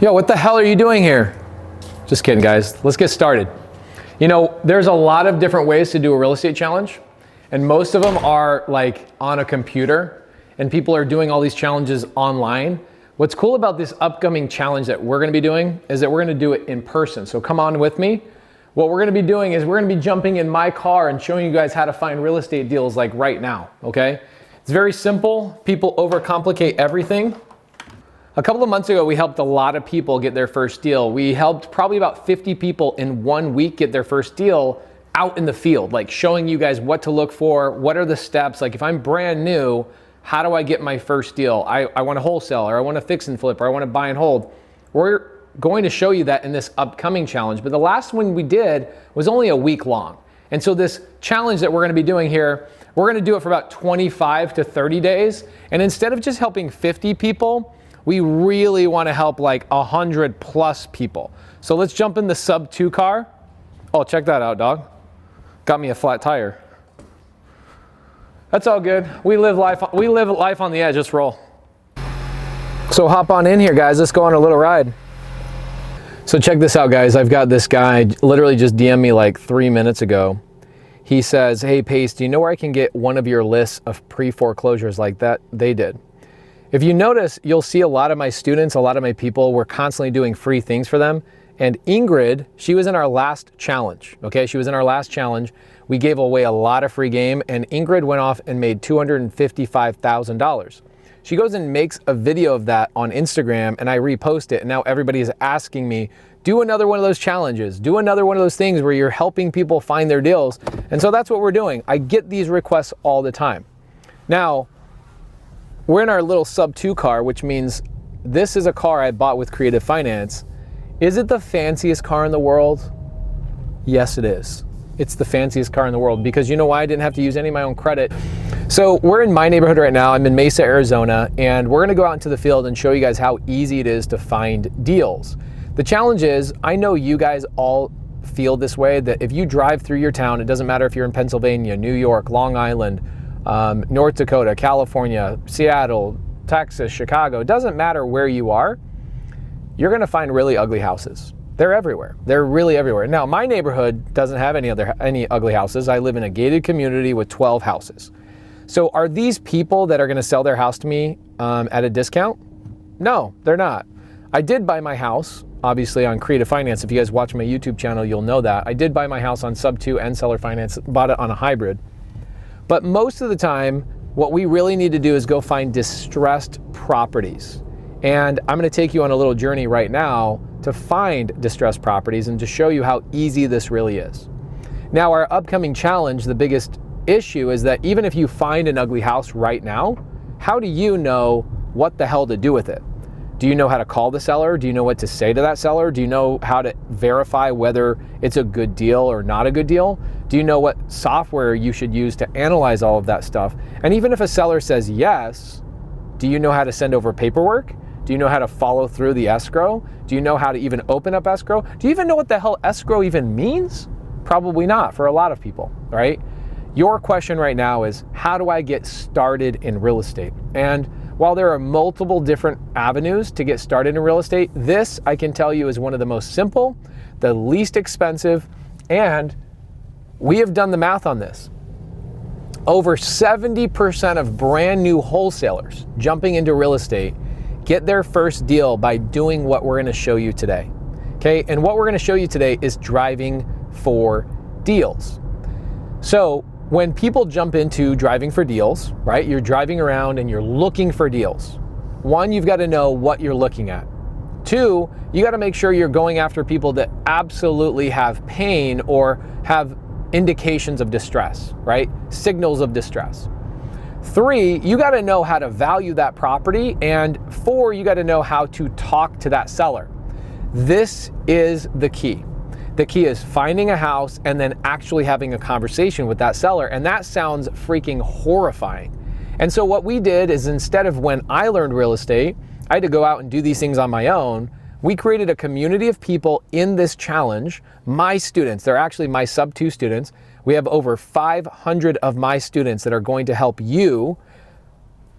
Yo, what the hell are you doing here? Just kidding, guys. Let's get started. You know, there's a lot of different ways to do a real estate challenge, and most of them are like on a computer, and people are doing all these challenges online. What's cool about this upcoming challenge that we're gonna be doing is that we're gonna do it in person. So come on with me. What we're gonna be doing is we're gonna be jumping in my car and showing you guys how to find real estate deals like right now, okay? It's very simple. People overcomplicate everything. A couple of months ago, we helped a lot of people get their first deal. We helped probably about 50 people in 1 week get their first deal out in the field, like showing you guys what to look for, what are the steps. Like if I'm brand new, how do I get my first deal? I want to wholesale, or I want to fix and flip, or I want to buy and hold. We're going to show you that in this upcoming challenge, but the last one we did was only a week long. And so this challenge that we're going to be doing here, we're going to do it for about 25 to 30 days. And instead of just helping 50 people, we really want to help like 100 plus people. So let's jump in the sub 2 car. Oh, check that out, dog. Got me a flat tire. That's all good. We live life on the edge. Let's roll. So hop on in here, guys. Let's go on a little ride. So check this out, guys. I've got this guy literally just DM'd me like 3 minutes ago. He says, hey, Pace, do you know where I can get one of your lists of pre-foreclosures like that they did? If you notice, you'll see a lot of my students, a lot of my people, we're constantly doing free things for them. And Ingrid, she was in our last challenge, okay? She was in our last challenge. We gave away a lot of free game, and Ingrid went off and made $255,000. She goes and makes a video of that on Instagram, and I repost it, and now everybody is asking me, do another one of those challenges, do another one of those things where you're helping people find their deals. And so that's what we're doing. I get these requests all the time. Now, we're in our little sub 2 car, which means this is a car I bought with Creative Finance. Is it the fanciest car in the world? Yes, it is. It's the fanciest car in the world because you know why? I didn't have to use any of my own credit. So we're in my neighborhood right now. I'm in Mesa, Arizona, and we're gonna go out into the field and show you guys how easy it is to find deals. The challenge is, I know you guys all feel this way, that if you drive through your town, it doesn't matter if you're in Pennsylvania, New York, Long Island, North Dakota, California, Seattle, Texas, Chicago, it doesn't matter where you are, you're gonna find really ugly houses. They're everywhere. They're really everywhere. Now, my neighborhood doesn't have any ugly houses. I live in a gated community with 12 houses. So are these people that are gonna sell their house to me at a discount? No, they're not. I did buy my house, obviously on Creative Finance. If you guys watch my YouTube channel, you'll know that. I did buy my house on sub 2 and seller finance, bought it on a hybrid. But most of the time, what we really need to do is go find distressed properties. And I'm gonna take you on a little journey right now to find distressed properties and to show you how easy this really is. Now, our upcoming challenge, the biggest issue is that even if you find an ugly house right now, how do you know what the hell to do with it? Do you know how to call the seller? Do you know what to say to that seller? Do you know how to verify whether it's a good deal or not a good deal? Do you know what software you should use to analyze all of that stuff? And even if a seller says yes, do you know how to send over paperwork? Do you know how to follow through the escrow? Do you know how to even open up escrow? Do you even know what the hell escrow even means? Probably not for a lot of people, right? Your question right now is, how do I get started in real estate? And while there are multiple different avenues to get started in real estate, this I can tell you is one of the most simple, the least expensive, and we have done the math on this. Over 70% of brand new wholesalers jumping into real estate get their first deal by doing what we're gonna show you today, okay? And what we're gonna show you today is driving for deals. So when people jump into driving for deals, right? You're driving around and you're looking for deals. One, you've got to know what you're looking at. Two, you got to make sure you're going after people that absolutely have pain or have indications of distress, right? Signals of distress. Three, you got to know how to value that property. And four, you got to know how to talk to that seller. This is the key. The key is finding a house and then actually having a conversation with that seller. And that sounds freaking horrifying. And so what we did is, instead of when I learned real estate, I had to go out and do these things on my own. We created a community of people in this challenge. My students, they're actually my sub 2 students. We have over 500 of my students that are going to help you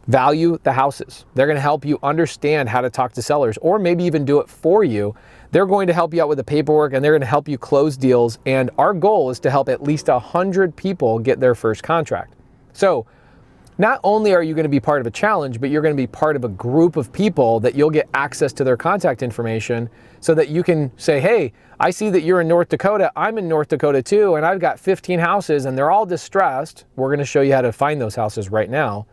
value the houses. They're going to help you understand how to talk to sellers, or maybe even do it for you. They're going to help you out with the paperwork, and they're going to help you close deals. And our goal is to help at least 100 people get their first contract. So not only are you going to be part of a challenge, but you're going to be part of a group of people that you'll get access to their contact information, so that you can say, hey, I see that you're in North Dakota. I'm in North Dakota too, and I've got 15 houses and they're all distressed. We're going to show you how to find those houses right now.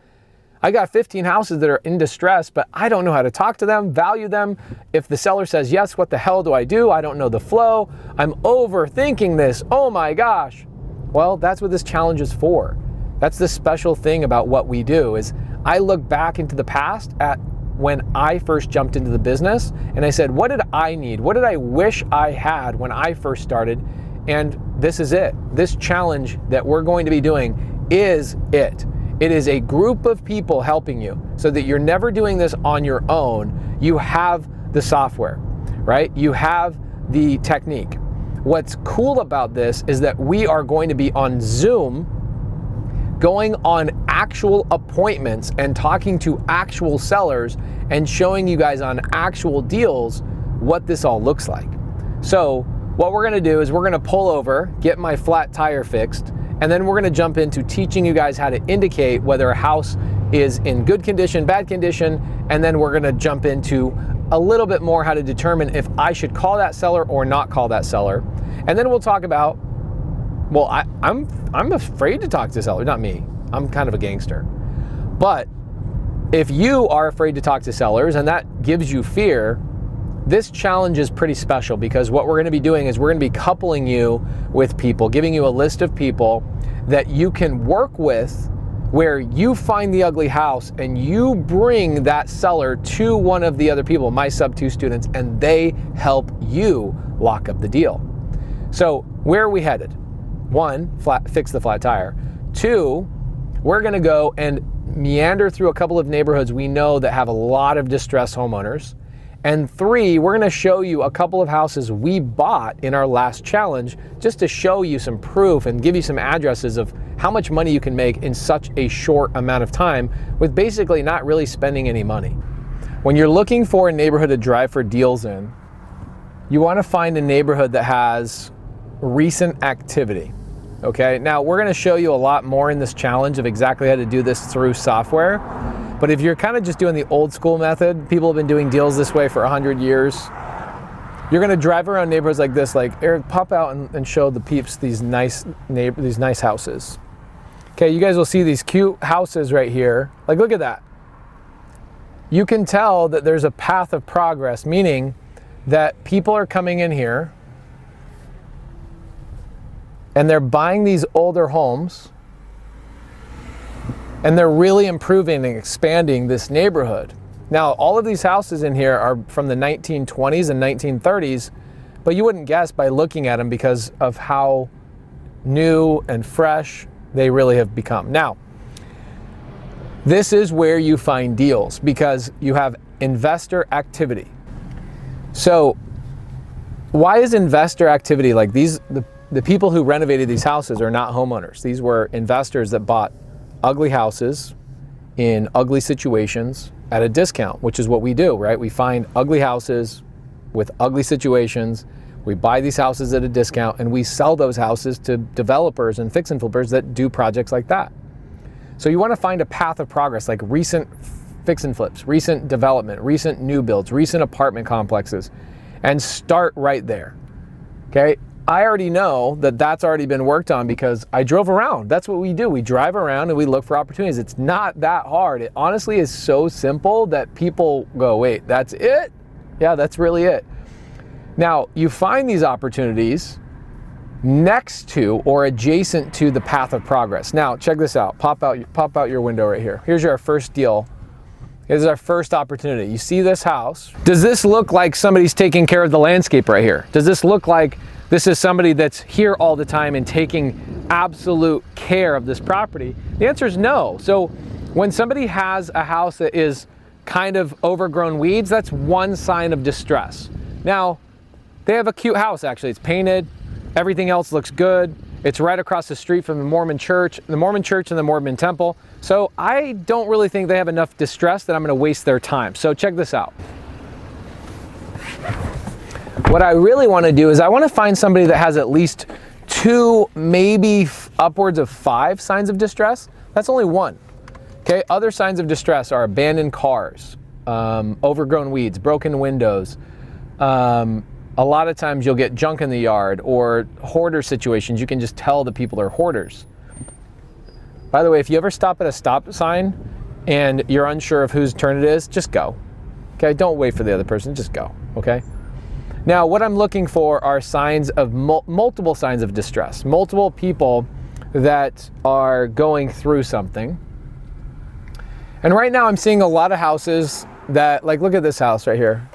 I got 15 houses that are in distress, but I don't know how to talk to them, value them. If the seller says yes, what the hell do? I don't know the flow. I'm overthinking this. Oh my gosh. Well, that's what this challenge is for. That's the special thing about what we do, is I look back into the past at when I first jumped into the business, and I said, what did I need? What did I wish I had when I first started? And this is it. This challenge that we're going to be doing is it. It is a group of people helping you, so that you're never doing this on your own. You have the software, right? You have the technique. What's cool about this is that we are going to be on Zoom, going on actual appointments and talking to actual sellers and showing you guys on actual deals what this all looks like. So what we're gonna do is we're gonna pull over, get my flat tire fixed, and then we're gonna jump into teaching you guys how to indicate whether a house is in good condition, bad condition, and then we're gonna jump into a little bit more how to determine if I should call that seller or not call that seller. And then we'll talk about, well, I'm afraid to talk to sellers, not me. I'm kind of a gangster. But if you are afraid to talk to sellers and that gives you fear, this challenge is pretty special, because what we're going to be doing is we're going to be coupling you with people, giving you a list of people that you can work with, where you find the ugly house and you bring that seller to one of the other people, my sub 2 students, and they help you lock up the deal. So where are we headed? 1, fix the flat tire. 2, we're gonna go and meander through a couple of neighborhoods we know that have a lot of distressed homeowners. And 3, we're gonna show you a couple of houses we bought in our last challenge, just to show you some proof and give you some addresses of how much money you can make in such a short amount of time with basically not really spending any money. When you're looking for a neighborhood to drive for deals in, you wanna find a neighborhood that has recent activity. Okay, now we're gonna show you a lot more in this challenge of exactly how to do this through software. But if you're kind of just doing the old school method, people have been doing deals this way for 100 years. You're gonna drive around neighborhoods like this, like, Eric, pop out and show the peeps these nice houses. Okay, you guys will see these cute houses right here. Like, look at that. You can tell that there's a path of progress, meaning that people are coming in here and they're buying these older homes, and they're really improving and expanding this neighborhood. Now, all of these houses in here are from the 1920s and 1930s, but you wouldn't guess by looking at them because of how new and fresh they really have become. Now, this is where you find deals, because you have investor activity. So why is investor activity like these? The people who renovated these houses are not homeowners. These were investors that bought ugly houses in ugly situations at a discount, which is what we do, right? We find ugly houses with ugly situations. We buy these houses at a discount and we sell those houses to developers and fix and flippers that do projects like that. So you want to find a path of progress, like recent fix and flips, recent development, recent new builds, recent apartment complexes, and start right there. Okay? I already know that that's already been worked on because I drove around. That's what we do. We drive around and we look for opportunities. It's not that hard. It honestly is so simple that people go, wait, that's it? Yeah, that's really it. Now, you find these opportunities next to or adjacent to the path of progress. Now, check this out. Pop out your window right here. Here's our first deal. This is our first opportunity. You see this house? Does this look like somebody's taking care of the landscape right here? Does this look like this is somebody that's here all the time and taking absolute care of this property? The answer is no. So when somebody has a house that is kind of overgrown weeds, that's one sign of distress. Now, they have a cute house actually. It's painted, everything else looks good, It's right across the street from the Mormon church and the Mormon temple. So I don't really think they have enough distress that I'm gonna waste their time. So check this out. What I really wanna do is I wanna find somebody that has at least 2, maybe upwards of 5 signs of distress. That's only 1. Okay, other signs of distress are abandoned cars, overgrown weeds, broken windows. A lot of times you'll get junk in the yard or hoarder situations. You can just tell the people are hoarders. By the way, if you ever stop at a stop sign and you're unsure of whose turn it is, just go. Okay, don't wait for the other person, just go, okay? Now, what I'm looking for are signs of multiple signs of distress, multiple people that are going through something. And right now I'm seeing a lot of houses that, like, look at this house right here.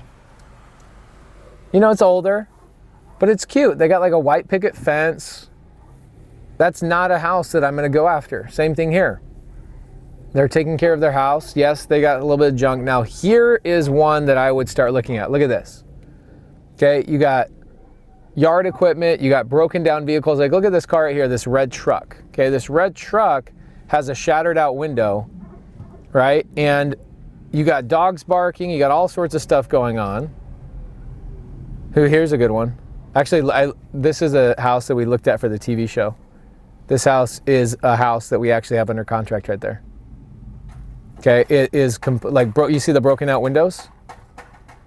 You know, it's older, but it's cute. They got like a white picket fence. That's not a house that I'm gonna go after. Same thing here. They're taking care of their house. Yes, they got a little bit of junk. Now here is one that I would start looking at. Look at this. Okay, you got yard equipment, you got broken down vehicles. Like, look at this car right here, this red truck. Okay, this red truck has a shattered out window, right? And you got dogs barking, you got all sorts of stuff going on. Here's a good one. Actually, this is a house that we looked at for the TV show. This house is a house that we actually have under contract right there. Okay, it is you see the broken out windows?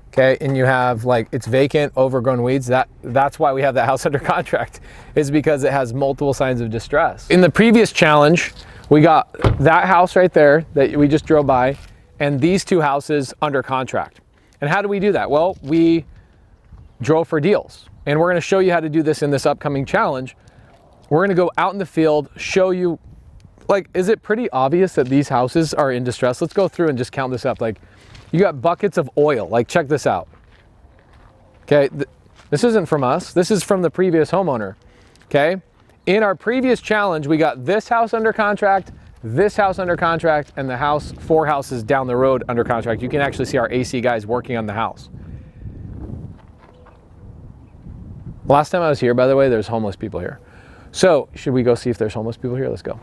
Okay, and you have, like, it's vacant, overgrown weeds. That's why we have that house under contract, is because it has multiple signs of distress. In the previous challenge, we got that house right there that we just drove by and these 2 houses under contract. And how do we do that? Well, we drove for deals. And we're gonna show you how to do this in this upcoming challenge. We're gonna go out in the field, show you, like, is it pretty obvious that these houses are in distress? Let's go through and just count this up. Like, you got buckets of oil. Like, check this out. Okay, this isn't from us. This is from the previous homeowner, okay? In our previous challenge, we got this house under contract, this house under contract, and the house 4 houses down the road under contract. You can actually see our AC guys working on the house. Last time I was here, by the way, there's homeless people here. So should we go see if there's homeless people here? Let's go.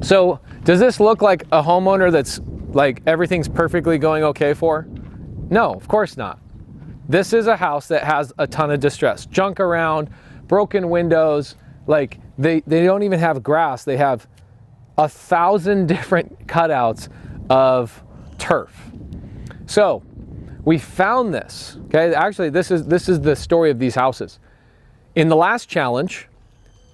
So does this look like a homeowner that's like everything's perfectly going okay for? No, of course not. This is a house that has a ton of distress. Junk around, broken windows, like they don't even have grass. They have 1,000 different cutouts of turf. So we found this, okay? Actually, this is the story of these houses. In the last challenge,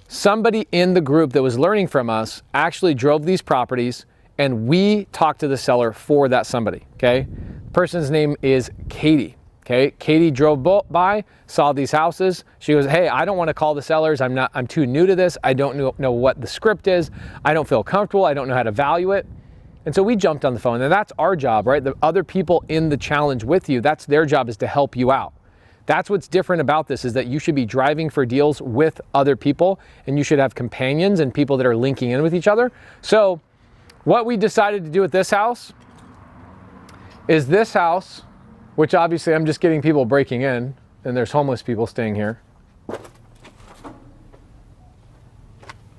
somebody in the group that was learning from us actually drove these properties, and we talked to the seller for that somebody, okay? The person's name is Katie, okay? Katie drove by, saw these houses. She goes, hey, I don't want to call the sellers. I'm too new to this. I don't know what the script is. I don't feel comfortable. I don't know how to value it. And so we jumped on the phone, and that's our job, right? The other people in the challenge with you, that's their job, is to help you out. That's what's different about this, is that you should be driving for deals with other people, and you should have companions and people that are linking in with each other. So what we decided to do with this house is this house, which obviously I'm just getting people breaking in, and there's homeless people staying here.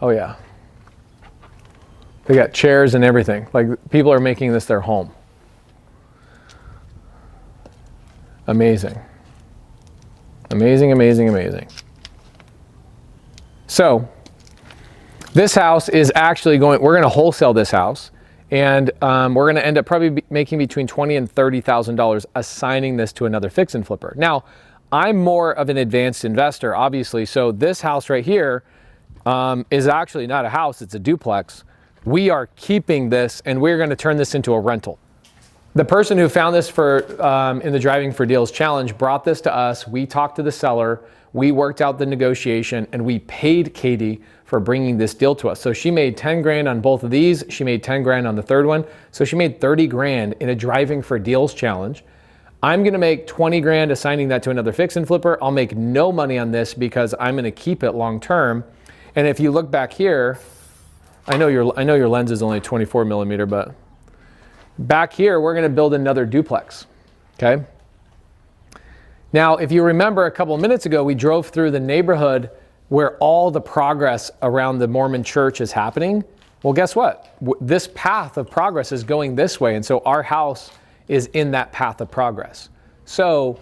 Oh yeah. They got chairs and everything. Like, people are making this their home. Amazing. Amazing, amazing, amazing. So this house is actually we're going to wholesale this house, and we're going to end up probably making between $20,000 and $30,000 assigning this to another fix and flipper. Now, I'm more of an advanced investor, obviously. So this house right here is actually not a house, it's a duplex. We are keeping this, and we're going to turn this into a rental. The person who found this for in the Driving for Deals challenge brought this to us. We talked to the seller, we worked out the negotiation, and we paid Katie for bringing this deal to us. So she made 10 grand on both of these. She made 10 grand on the third one. So she made 30 grand in a Driving for Deals challenge. I'm going to make 20 grand assigning that to another fix and flipper. I'll make no money on this because I'm going to keep it long term. And if you look back here, I know your lens is only 24 millimeter, but back here, we're going to build another duplex, okay? Now, if you remember a couple of minutes ago, we drove through the neighborhood where all the progress around the Mormon church is happening, well, guess what? This path of progress is going this way. And so our house is in that path of progress. So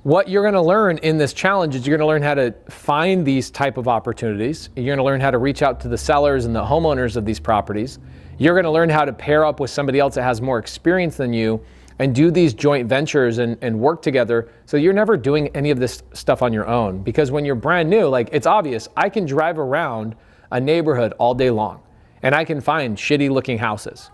what you're going to learn in this challenge is you're going to learn how to find these type of opportunities. You're going to learn how to reach out to the sellers and the homeowners of these properties. You're going to learn how to pair up with somebody else that has more experience than you and do these joint ventures and work together, so you're never doing any of this stuff on your own. Because when you're brand new, like, it's obvious, I can drive around a neighborhood all day long and I can find shitty looking houses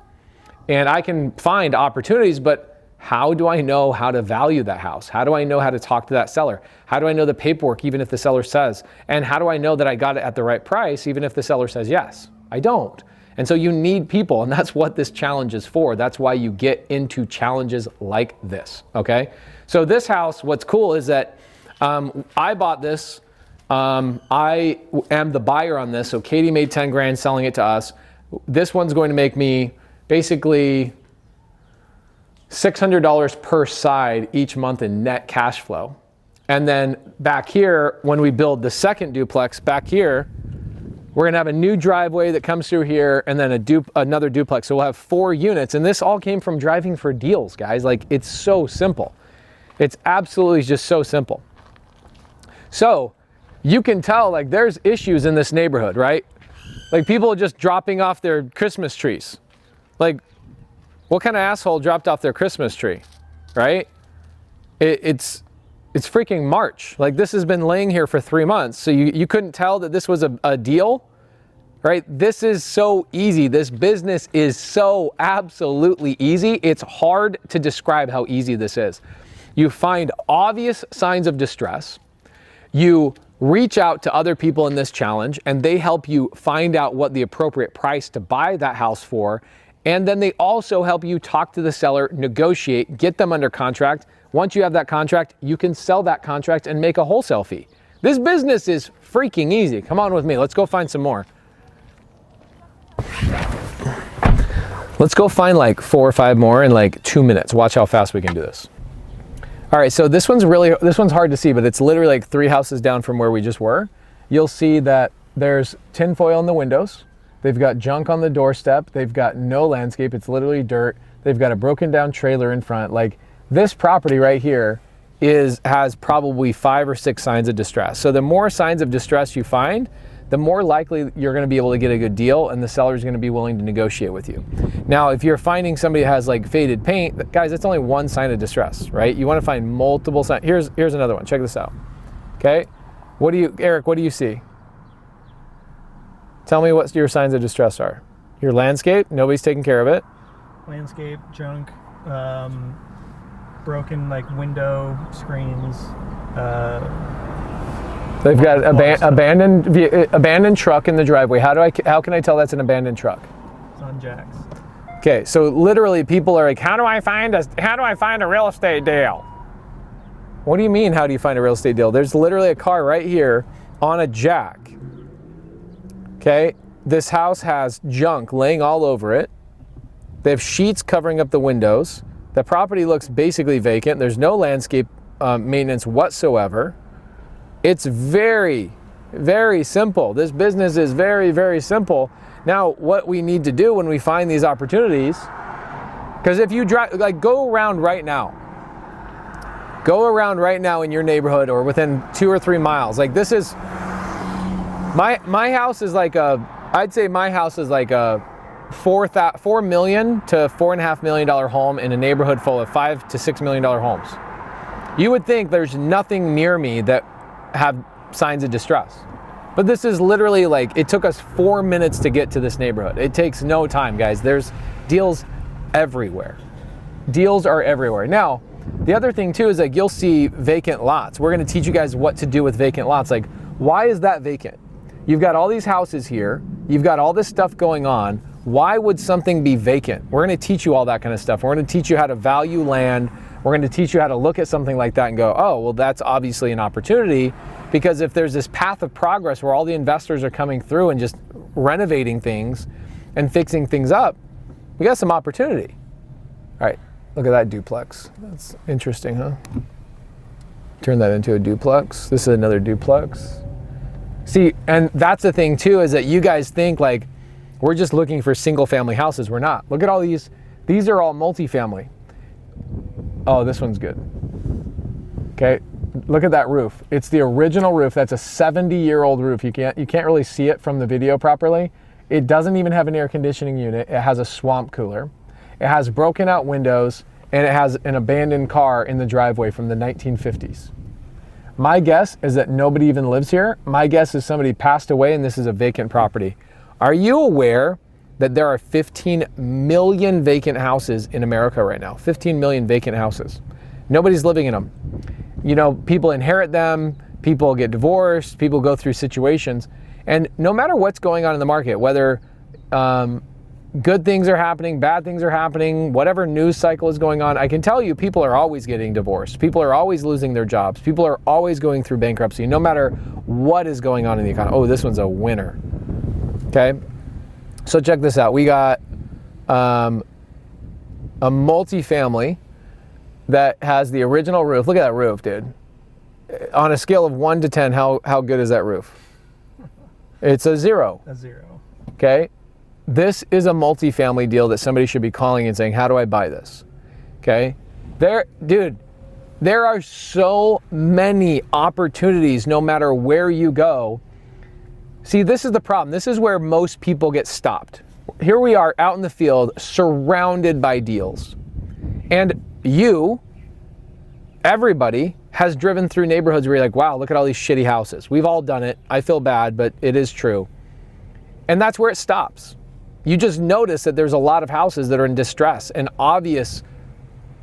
and I can find opportunities, but how do I know how to value that house? How do I know how to talk to that seller? How do I know the paperwork even if the seller says? And how do I know that I got it at the right price even if the seller says yes? I don't. And so you need people, and that's what this challenge is for. That's why you get into challenges like this, okay? So this house, what's cool is that I bought this. I am the buyer on this. So Katie made 10 grand selling it to us. This one's going to make me basically $600 per side each month in net cash flow. And then back here, when we build the second duplex back here, we're going to have a new driveway that comes through here and then another duplex. So we'll have 4 units. And this all came from driving for deals, guys. Like, it's so simple. It's absolutely just so simple. So you can tell, like, there's issues in this neighborhood, right? Like, people are just dropping off their Christmas trees. Like, what kind of asshole dropped off their Christmas tree, right? It's freaking March. Like, this has been laying here for 3 months. So you couldn't tell that this was a deal, right? This is so easy. This business is so absolutely easy. It's hard to describe how easy this is. You find obvious signs of distress. You reach out to other people in this challenge and they help you find out what the appropriate price to buy that house for. And then they also help you talk to the seller, negotiate, get them under contract. Once you have that contract, you can sell that contract and make a wholesale fee. This business is freaking easy. Come on with me. Let's go find some more. Let's go find like 4 or 5 more in like 2 minutes. Watch how fast we can do this. All right, so this one's hard to see, but it's literally like 3 houses down from where we just were. You'll see that there's tinfoil in the windows. They've got junk on the doorstep. They've got no landscape. It's literally dirt. They've got a broken down trailer in front. Like, this property right here has probably 5 or 6 signs of distress. So the more signs of distress you find, the more likely you're going to be able to get a good deal and the seller is going to be willing to negotiate with you. Now, if you're finding somebody that has like faded paint, guys, that's only one sign of distress, right? You want to find multiple signs. Here's another one. Check this out. Okay. Eric, what do you see? Tell me what your signs of distress are. Your landscape, nobody's taking care of it. Landscape, junk, broken like window screens. They've got abandoned truck in the driveway. How can I tell that's an abandoned truck? It's on jacks. Okay, so literally people are like, how do I find a real estate deal? What do you mean, how do you find a real estate deal? There's literally a car right here on a jack. Okay, this house has junk laying all over it. They have sheets covering up the windows. The property looks basically vacant. There's no landscape maintenance whatsoever. It's very, very simple. This business is very, very simple. Now, what we need to do when we find these opportunities, because if you drive, like, go around right now in your neighborhood or within 2 or 3 miles. Like, this is, my house is like I'd say my house is like a $4 million to $4.5 million home in a neighborhood full of $5 to $6 million homes. You would think there's nothing near me that have signs of distress. But this is literally like, it took us 4 minutes to get to this neighborhood. It takes no time, guys. There's deals everywhere. Deals are everywhere. Now, the other thing too is like, you'll see vacant lots. We're gonna teach you guys what to do with vacant lots. Like, why is that vacant? You've got all these houses here. You've got all this stuff going on. Why would something be vacant? We're gonna teach you all that kind of stuff. We're gonna teach you how to value land. We're going to teach you how to look at something like that and go, oh, well, that's obviously an opportunity, because if there's this path of progress where all the investors are coming through and just renovating things and fixing things up, we got some opportunity. All right, look at that duplex. That's interesting, huh? Turn that into a duplex. This is another duplex. See, and that's the thing too, is that you guys think like we're just looking for single family houses. We're not. Look at all these. These are all multifamily. Oh, this one's good. Okay, look at that roof. It's the original roof. That's a 70-year-old roof. You can't really see it from the video properly. It doesn't even have an air conditioning unit. It has a swamp cooler. It has broken out windows, and it has an abandoned car in the driveway from the 1950s. My guess is that nobody even lives here. My guess is somebody passed away and this is a vacant property. Are you aware that there are 15 million vacant houses in America right now? 15 million vacant houses. Nobody's living in them. You know, people inherit them, people get divorced, people go through situations. And no matter what's going on in the market, whether good things are happening, bad things are happening, whatever news cycle is going on, I can tell you people are always getting divorced. People are always losing their jobs. People are always going through bankruptcy, no matter what is going on in the economy. Oh, this one's a winner. Okay, so check this out. We got a multifamily that has the original roof. Look at that roof, dude. On a scale of 1 to 10, how good is that roof? It's a 0. A 0. Okay. This is a multifamily deal that somebody should be calling and saying, how do I buy this? Okay. Dude, there are so many opportunities no matter where you go. See, this is the problem. This is where most people get stopped. Here we are out in the field surrounded by deals. And everybody has driven through neighborhoods where you're like, wow, look at all these shitty houses. We've all done it. I feel bad, but it is true. And that's where it stops. You just notice that there's a lot of houses that are in distress, and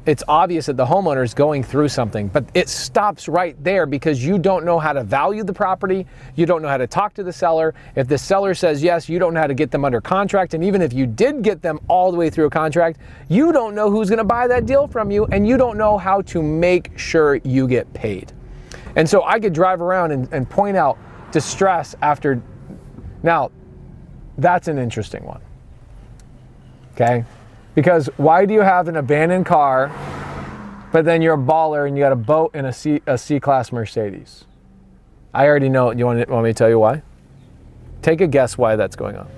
it's obvious that the homeowner is going through something, but it stops right there because you don't know how to value the property. You don't know how to talk to the seller. If the seller says yes, you don't know how to get them under contract. And even if you did get them all the way through a contract, you don't know who's going to buy that deal from you, and you don't know how to make sure you get paid. And so I could drive around and point out distress after. Now, that's an interesting one. Okay? Because why do you have an abandoned car, but then you're a baller and you got a boat and a C-Class Mercedes? I already know. You want me to tell you why? Take a guess why that's going on.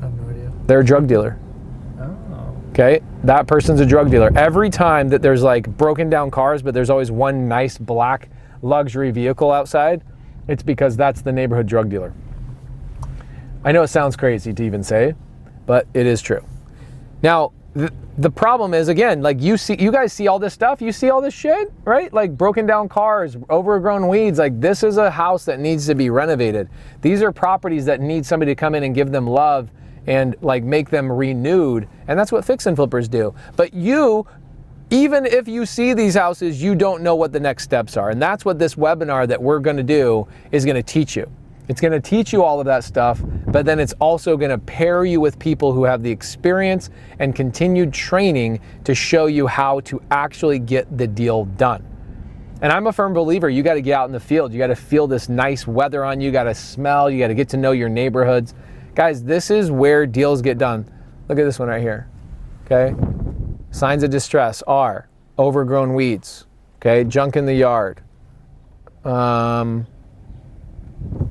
I have no idea. They're a drug dealer. Oh. Okay? That person's a drug dealer. Every time that there's like broken down cars, but there's always one nice black luxury vehicle outside, it's because that's the neighborhood drug dealer. I know it sounds crazy to even say, but it is true. Now, the problem is, again, like you guys see all this stuff, you see all this shit, right? Like broken down cars, overgrown weeds. Like this is a house that needs to be renovated. These are properties that need somebody to come in and give them love and like make them renewed. And that's what fix and flippers do. But even if you see these houses, you don't know what the next steps are. And that's what this webinar that we're going to do is going to teach you. It's going to teach you all of that stuff, but then it's also going to pair you with people who have the experience and continued training to show you how to actually get the deal done. And I'm a firm believer, you got to get out in the field. You got to feel this nice weather on you. You got to smell. You got to get to know your neighborhoods. Guys, this is where deals get done. Look at this one right here. Okay. Signs of distress are overgrown weeds. Okay. Junk in the yard.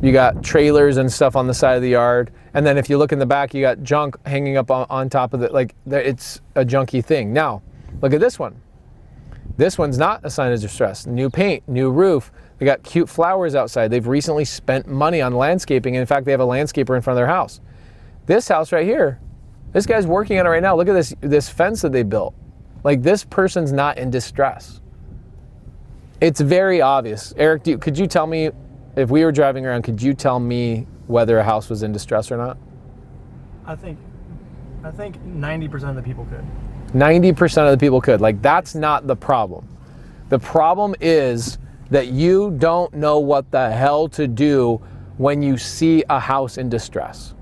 You got trailers and stuff on the side of the yard. And then if you look in the back, you got junk hanging up on top of it. Like it's a junky thing. Now, look at this one. This one's not a sign of distress. New paint, new roof. They got cute flowers outside. They've recently spent money on landscaping. And in fact, they have a landscaper in front of their house. This house right here, this guy's working on it right now. Look at this fence that they built. Like this person's not in distress. It's very obvious. Eric, could you tell me, if we were driving around, could you tell me whether a house was in distress or not? I think 90% of the people could. 90% of the people could. Like, that's not the problem. The problem is that you don't know what the hell to do when you see a house in distress.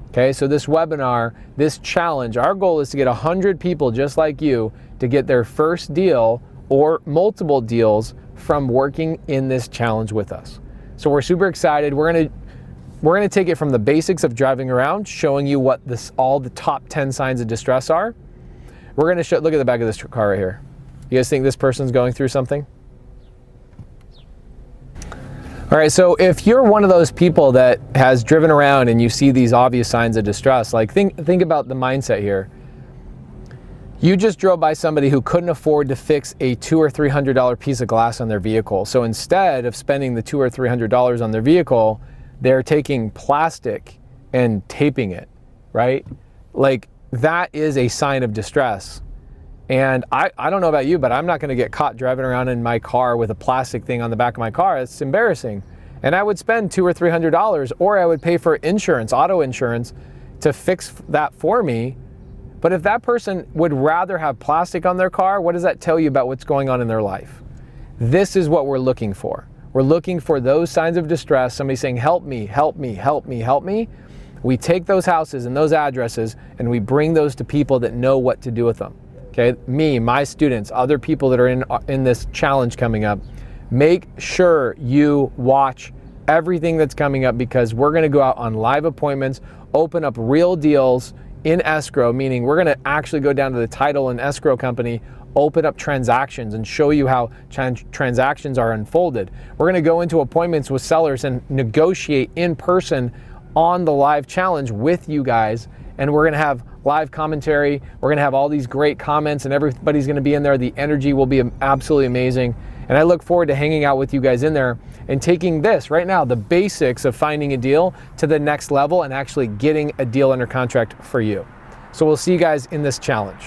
Okay, so this webinar, this challenge, our goal is to get 100 people just like you to get their first deal or multiple deals from working in this challenge with us. So we're super excited. We're gonna take it from the basics of driving around, showing you what all the top 10 signs of distress are. We're gonna look at the back of this car right here. You guys think this person's going through something? All right, so if you're one of those people that has driven around and you see these obvious signs of distress, like think about the mindset here. You just drove by somebody who couldn't afford to fix a $200 or $300 piece of glass on their vehicle. So instead of spending the $200 or $300 on their vehicle, they're taking plastic and taping it, right? Like, that is a sign of distress. And I don't know about you, but I'm not going to get caught driving around in my car with a plastic thing on the back of my car. It's embarrassing. And I would spend $200 or $300, or I would pay for insurance, auto insurance, to fix that for me. But if that person would rather have plastic on their car, what does that tell you about what's going on in their life? This is what we're looking for. We're looking for those signs of distress, somebody saying, help me, help me, help me, help me. We take those houses and those addresses and we bring those to people that know what to do with them. Okay, me, my students, other people that are in this challenge coming up, make sure you watch everything that's coming up, because we're going to go out on live appointments, open up real deals in escrow, meaning we're going to actually go down to the title and escrow company, open up transactions and show you how transactions are unfolded. We're going to go into appointments with sellers and negotiate in person on the live challenge with you guys. And we're going to have live commentary. We're going to have all these great comments and everybody's going to be in there. The energy will be absolutely amazing. And I look forward to hanging out with you guys in there and taking this right now, the basics of finding a deal, to the next level and actually getting a deal under contract for you. So we'll see you guys in this challenge.